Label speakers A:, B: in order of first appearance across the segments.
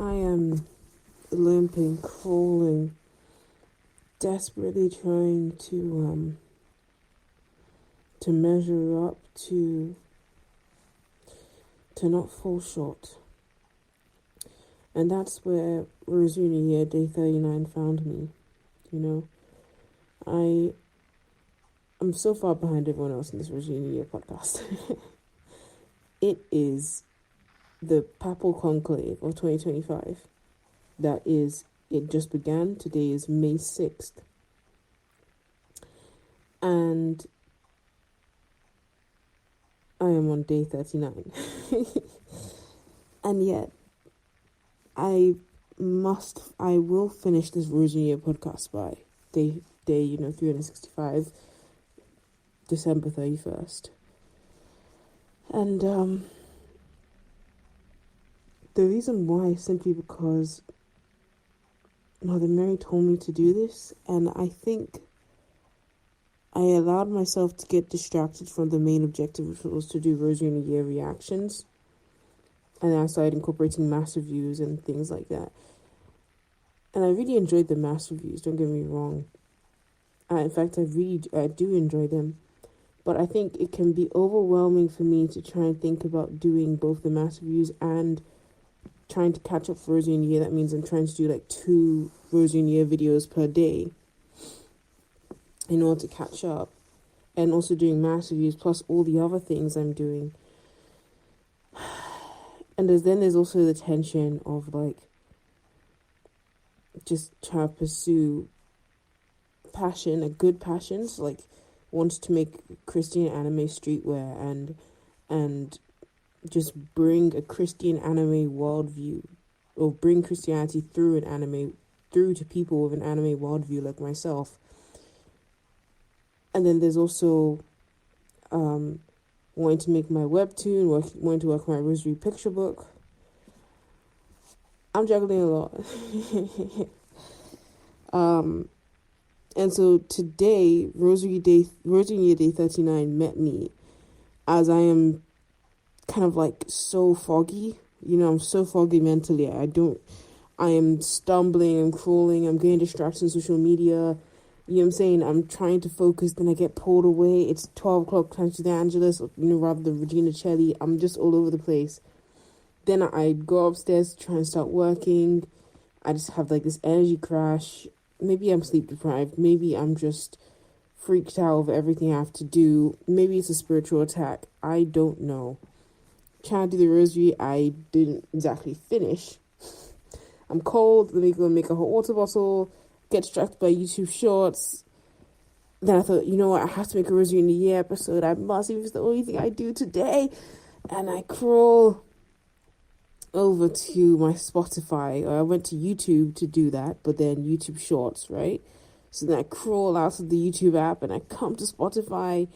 A: I am limping, crawling, desperately trying to measure up to not fall short. And that's where rosary-in-a-year day 39 found me. I'm so far behind everyone else in this rosary-in-a-year podcast. It is the Papal Conclave of 2025. It just began. Today is May 6th. And I am on day 39. And yet, I will finish this rosary-in-a-year podcast by day 365, December 31st. And the reason why is simply because Mother Mary told me to do this, and I think I allowed myself to get distracted from the main objective, which was to do rosary-in-a-year reactions. And then I started incorporating mass reviews and things like that. And I really enjoyed the mass reviews, don't get me wrong. In fact, I do enjoy them. But I think it can be overwhelming for me to try and think about doing both the mass reviews and trying to catch up for rosary-in-a-year. That means I'm trying to do like 2 rosary-in-a-year videos per day in order to catch up. And also doing mass reviews plus all the other things I'm doing. And there's also the tension of like just trying to pursue passion, a good passions, like wants to make Christian anime streetwear and just bring a Christian anime worldview, or bring Christianity through to people with an anime worldview like myself. And then there's also wanting to make my webtoon, wanting to work on my rosary picture book. I'm juggling a lot. And so today, Rosary-in-a-Year Day 39 met me as I am kind of like so foggy. I'm so foggy mentally. I am stumbling, I'm crawling, I'm getting distracted on social media. You know what I'm saying? I'm trying to focus, then I get pulled away. It's 12 o'clock, time to the Angelus, rather than Regina Celli. I'm just all over the place. Then I go upstairs to try and start working. I just have like this energy crash. Maybe I'm sleep deprived. Maybe I'm just freaked out over everything I have to do. Maybe it's a spiritual attack. I don't know. Trying to do the rosary, I didn't exactly finish. I'm cold. Let me go make a hot water bottle. Get distracted by YouTube shorts. Then I thought, you know what? I have to make a rosary-in-a-year episode. I must, if it's the only thing I do today. And I crawl over to my Spotify. I went to YouTube to do that, but then YouTube Shorts, right? So then I crawl out of the YouTube app and I come to Spotify,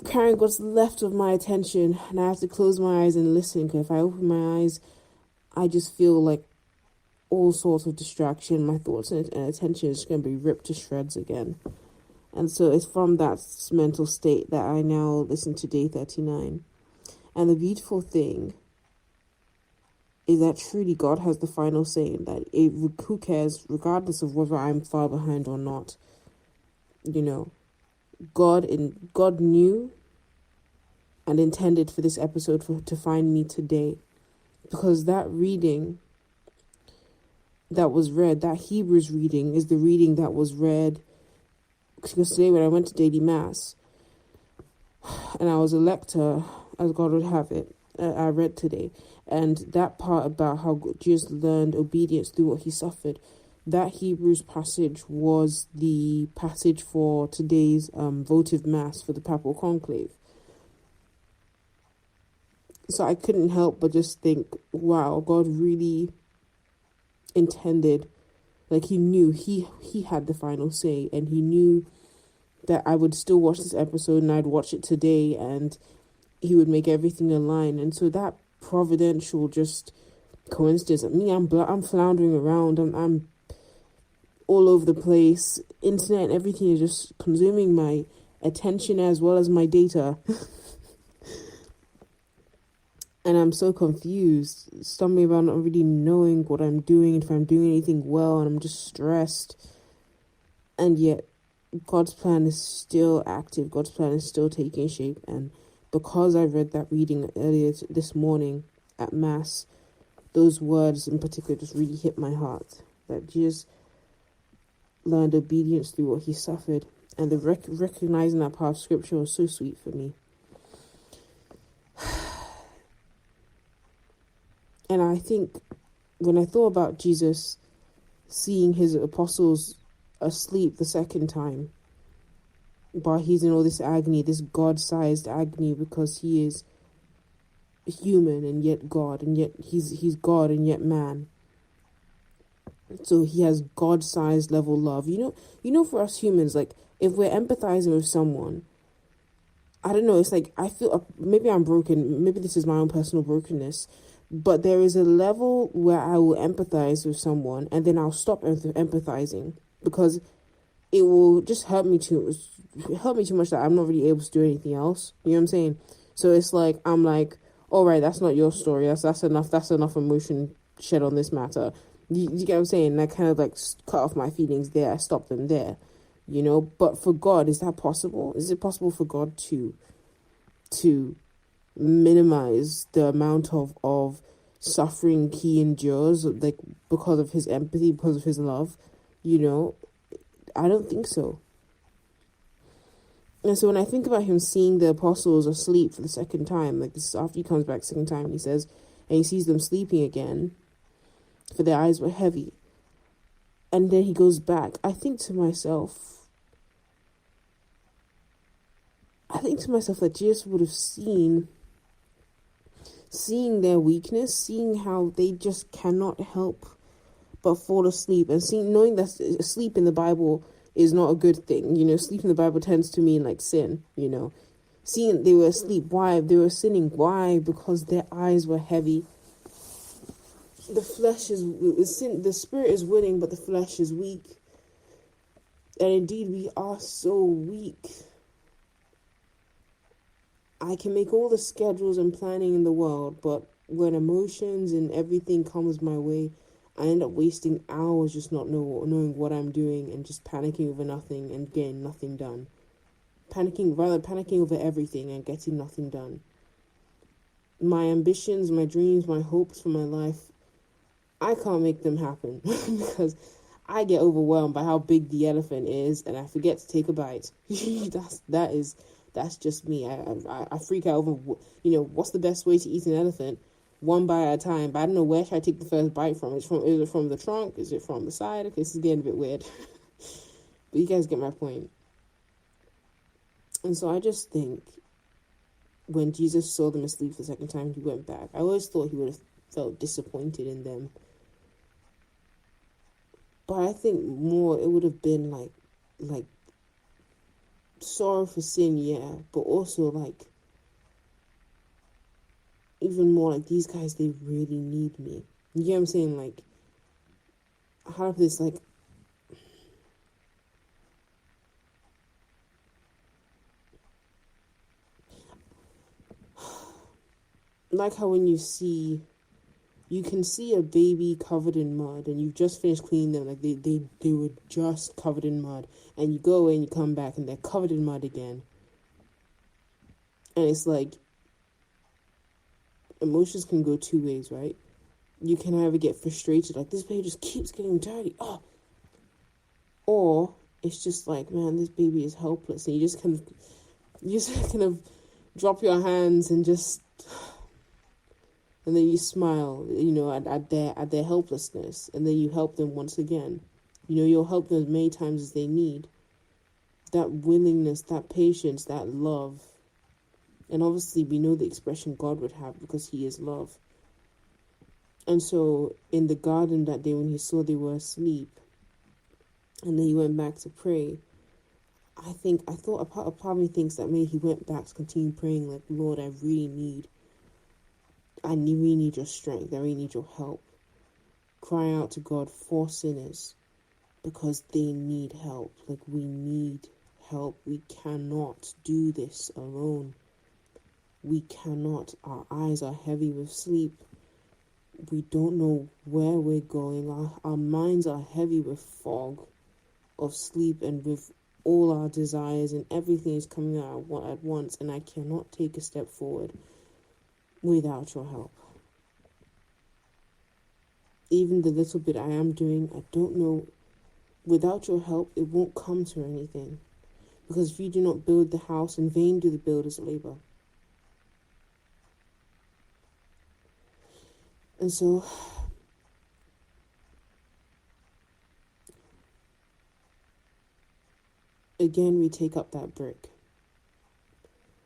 A: carrying what's left of my attention, and I have to close my eyes and listen, because if I open my eyes, I just feel like all sorts of distraction. My thoughts and attention is going to be ripped to shreds again. And so it's from that mental state that I now listen to day 39. And the beautiful thing is that truly God has the final say, that who cares, regardless of whether I'm far behind or not. God knew and intended for this episode to find me today, because that reading that was read, that Hebrews reading, is the reading that was read. Because today when I went to daily mass, and I was a lector, as God would have it, I read today, and that part about how Jesus learned obedience through what he suffered, that Hebrews passage was the passage for today's votive mass for the Papal Conclave. So I couldn't help but just think, wow, God really intended, like he knew he had the final say, and he knew that I would still watch this episode and I'd watch it today, and he would make everything align. And so that providential just coincidence, I'm floundering around, I'm all over the place, internet and everything is just consuming my attention as well as my data. And I'm so confused, stumbling about not really knowing what I'm doing, if I'm doing anything well, and I'm just stressed. And yet, God's plan is still active. God's plan is still taking shape. And because I read that reading earlier this morning at Mass, those words in particular just really hit my heart. That Jesus learned obedience through what he suffered. And the recognizing that part of scripture was so sweet for me. And I think when I thought about Jesus seeing his apostles asleep the second time, while he's in all this agony, this God-sized agony, because he is human and yet God, and yet he's God and yet man. So he has God-sized level love. You know, for us humans, like if we're empathizing with someone, I don't know, it's like I feel maybe I'm broken. Maybe this is my own personal brokenness. But there is a level where I will empathize with someone and then I'll stop empathizing because it will just hurt me too much that I'm not really able to do anything else. You know what I'm saying? So it's like, I'm like, all right, that's not your story. That's enough emotion shed on this matter. You get what I'm saying? And I kind of like cut off my feelings there. I stop them there, you know? But for God, is that possible? Is it possible for God to minimize the amount of suffering he endures, like because of his empathy, because of his love? You know, I don't think so. And so when I think about him seeing the apostles asleep for the second time, like this is after he comes back second time, and he says, and he sees them sleeping again, for their eyes were heavy. And then he goes back. I think to myself that Jesus would have seeing their weakness, seeing how they just cannot help but fall asleep, and knowing that sleep in the Bible is not a good thing. You know, sleep in the Bible tends to mean like sin, you know. Seeing they were asleep, why? They were sinning, why? Because their eyes were heavy. The flesh is sin, the spirit is willing, but the flesh is weak. And indeed, we are so weak. I can make all the schedules and planning in the world, but when emotions and everything comes my way, I end up wasting hours just not knowing what I'm doing and just panicking over nothing and getting nothing done. Panicking over everything and getting nothing done. My ambitions, my dreams, my hopes for my life, I can't make them happen because I get overwhelmed by how big the elephant is and I forget to take a bite. That's just me. I freak out over, you know, what's the best way to eat an elephant? One bite at a time. But I don't know, where should I take the first bite from? Is it from the trunk? Is it from the side? Okay, this is getting a bit weird. But you guys get my point. And so I just think when Jesus saw them asleep the second time, he went back. I always thought he would have felt disappointed in them. But I think more it would have been like sorrow for sin, yeah, but also like even more like these guys, they really need me. You get what I'm saying? Like, I have this like how when you can see a baby covered in mud and you've just finished cleaning them, like they were just covered in mud, and you go away and you come back and they're covered in mud again. And it's like, emotions can go two ways, right? You can either get frustrated, like this baby just keeps getting dirty, or it's just like, man, this baby is helpless, and you just kind of drop your hands and just, and then you smile, you know, at their helplessness, and then you help them once again. You know, you'll help them as many times as they need. That willingness, that patience, that love. And obviously we know the expression God would have because he is love. And so in the garden that day when he saw they were asleep and then he went back to pray, I thought a part of me thinks that maybe he went back to continue praying like, Lord, I really need your strength. I really need your help. Cry out to God for sinners because they need help. Like, we need help. We cannot do this alone. We cannot. Our eyes are heavy with sleep. We don't know where we're going. Our minds are heavy with fog of sleep and with all our desires, and everything is coming out at once, and I cannot take a step forward without your help. Even the little bit I am doing, I don't know, without your help, it won't come to anything. Because if you do not build the house, in vain do the builders labor. And so, again, we take up that brick.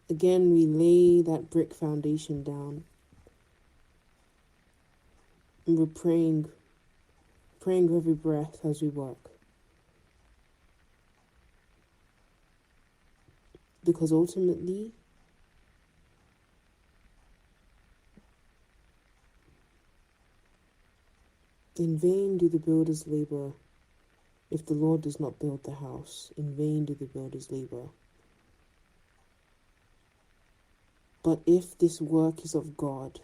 A: Again, we lay that brick foundation down. And we're praying every breath as we work. Because ultimately, in vain do the builders labor if the Lord does not build the house. In vain do the builders labor. But if this work is of God,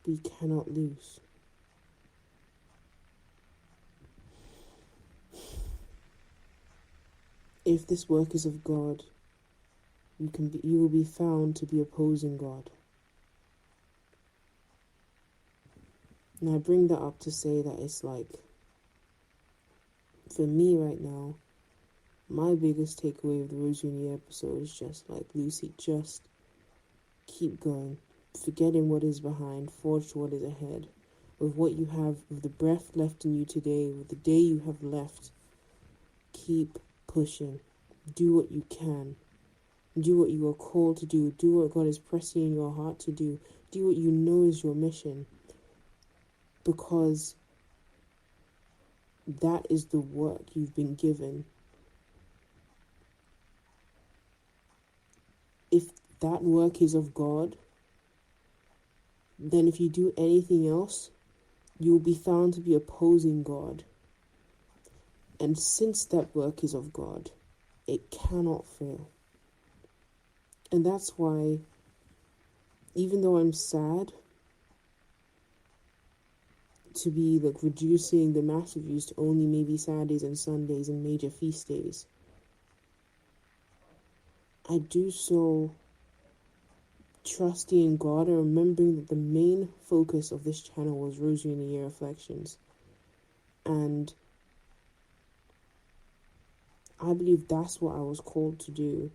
A: we cannot lose. If this work is of God, you will be found to be opposing God. And I bring that up to say that it's like, for me right now, my biggest takeaway of the rosary-in-a-year episode is just like, Lucy, just keep going. Forgetting what is behind, forge to what is ahead. With what you have, with the breath left in you today, with the day you have left, keep pushing. Do what you can. Do what you are called to do. Do what God is pressing in your heart to do. Do what you know is your mission. Because that is the work you've been given. If that work is of God, then if you do anything else, you will be found to be opposing God. And since that work is of God, it cannot fail. And that's why, even though I'm sad to be like reducing the mass reviews to only maybe Saturdays and Sundays and major feast days, I do so trusting in God and remembering that the main focus of this channel was Rosary-in-a-Year reflections. And I believe that's what I was called to do.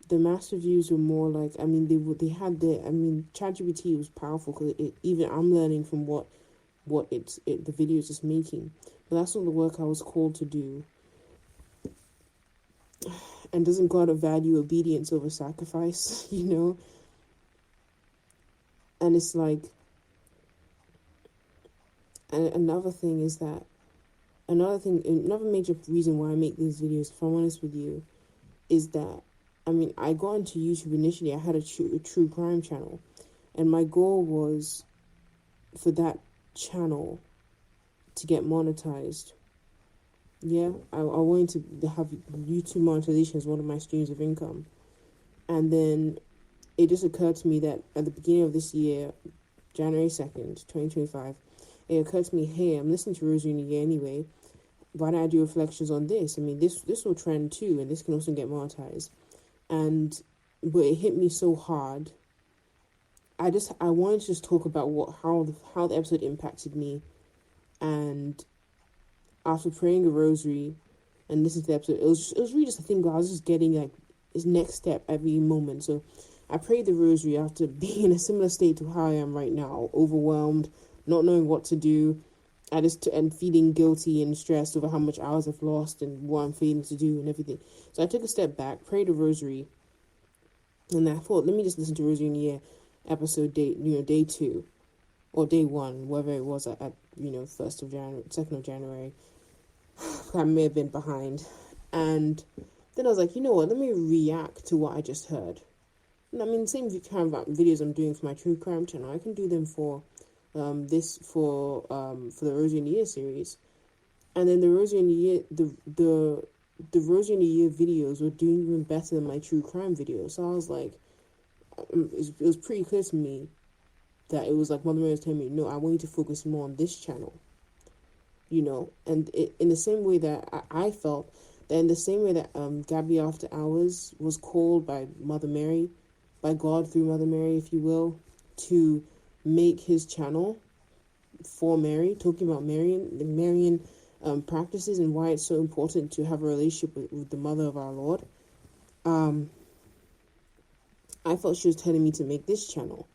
A: The mass reviews were more like, they had ChatGPT was powerful because even I'm learning from what the videos is making. But that's not the work I was called to do. And doesn't God value obedience over sacrifice, you know? And it's like, and another major reason why I make these videos, if I'm honest with you, is that, I got into YouTube initially. I had a true crime channel, and my goal was for that channel to get monetized. Yeah, I wanted to have YouTube monetization as one of my streams of income. And then it just occurred to me that at the beginning of this year, January 2nd, 2025, it occurred to me, hey, I'm listening to Rosary-in-a-Year anyway. Why don't I do reflections on this? This will trend too, and this can also get monetized. But it hit me so hard. I wanted to just talk about how the episode impacted me. And after praying a rosary and listening to the episode, it was really just a thing where I was just getting like this next step every moment. So I prayed the rosary after being in a similar state to how I am right now, overwhelmed, not knowing what to do, and feeling guilty and stressed over how much hours I've lost and what I'm failing to do and everything. So I took a step back, prayed a rosary, and I thought, let me just listen to Rosary-in-a-Year episode day 2 or day 1, whatever it was at 1st of January, 2nd of January. I may have been behind. And then I was like, you know what, let me react to what I just heard. And same kind of videos I'm doing for my true crime channel, I can do them for the Rosary-in-a-Year series. And then the Rosary in a Year, the Rosary in a Year videos were doing even better than my true crime videos. So I was like, it was pretty clear to me that it was like Mother Mary was telling me, no, I want you to focus more on this channel, and in the same way that I felt that in the same way that Gabby After Hours was called by Mother Mary, by God through Mother Mary, if you will, to make his channel for Mary, talking about the Marian practices and why it's so important to have a relationship with the Mother of our Lord. I felt she was telling me to make this channel.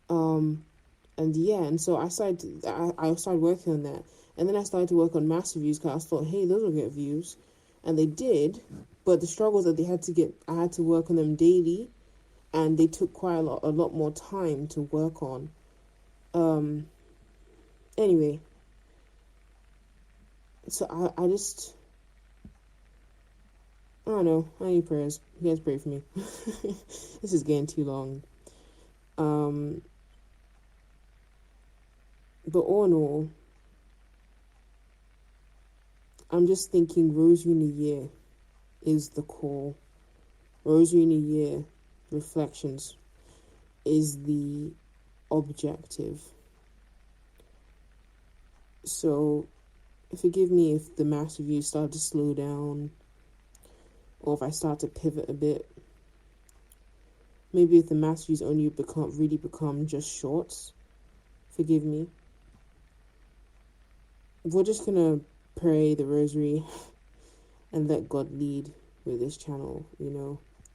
A: And so I started working on that. And then I started to work on mass reviews because I thought, hey, those will get views. And they did. But the struggles that I had to work on them daily. And they took quite a lot more time to work on. Anyway. So I don't know. I need prayers. You guys pray for me. This is getting too long. But all in all, I'm just thinking Rosary in a Year is the call. Rosary in a Year reflections is the objective. So, forgive me if the mass reviews start to slow down, or if I start to pivot a bit. Maybe if the mass reviews only become just shorts, forgive me. We're just gonna pray the rosary and let God lead with this channel.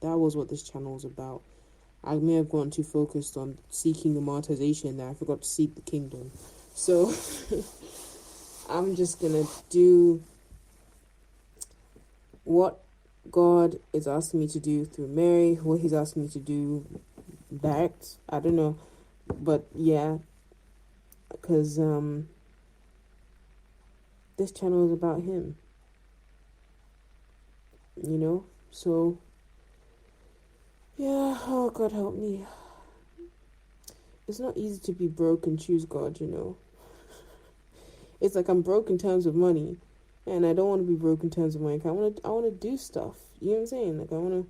A: That was what this channel was about. I may have gone too focused on seeking the monetization that I forgot to seek the kingdom. So I'm just gonna do what God is asking me to do through Mary, what he's asking me to do direct. I don't know, but yeah, because this channel is about him, so yeah. Oh, God help me. It's not easy to be broke and choose God. It's like I'm broke in terms of money, and I don't want to be broke in terms of money. I want to do stuff. You know what I'm saying? Like I want to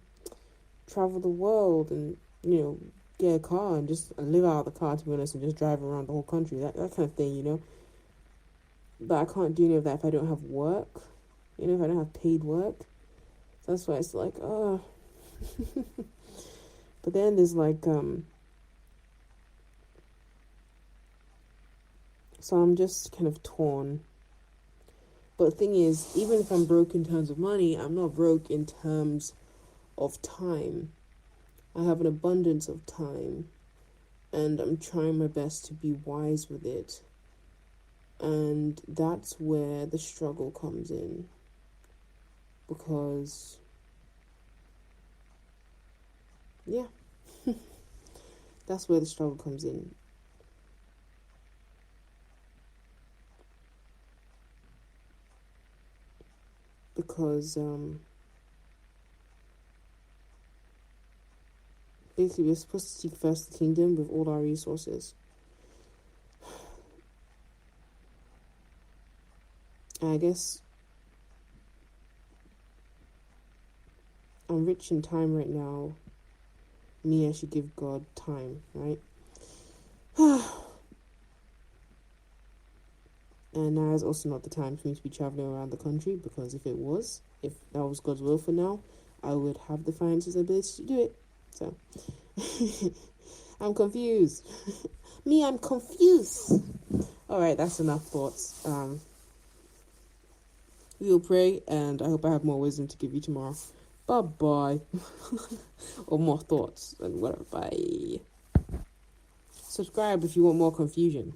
A: travel the world and get a car and just live out of the car, to be honest, and just drive around the whole country. That kind of thing. But I can't do any of that if I don't have work. If I don't have paid work. So that's why it's like, oh. But then there's like, so I'm just kind of torn. But the thing is, even if I'm broke in terms of money, I'm not broke in terms of time. I have an abundance of time. And I'm trying my best to be wise with it. And that's where the struggle comes in. Because, yeah, that's where the struggle comes in. Because, basically we're supposed to seek first the kingdom with all our resources. I guess I'm rich in time right now. I should give God time, right? And now is also not the time for me to be traveling around the country, because if that was God's will for now, I would have the finances and ability to do it. So, I'm confused. I'm confused. Alright, that's enough thoughts. We will pray, and I hope I have more wisdom to give you tomorrow. Bye-bye. Or more thoughts, and whatever. Bye. Subscribe if you want more confusion.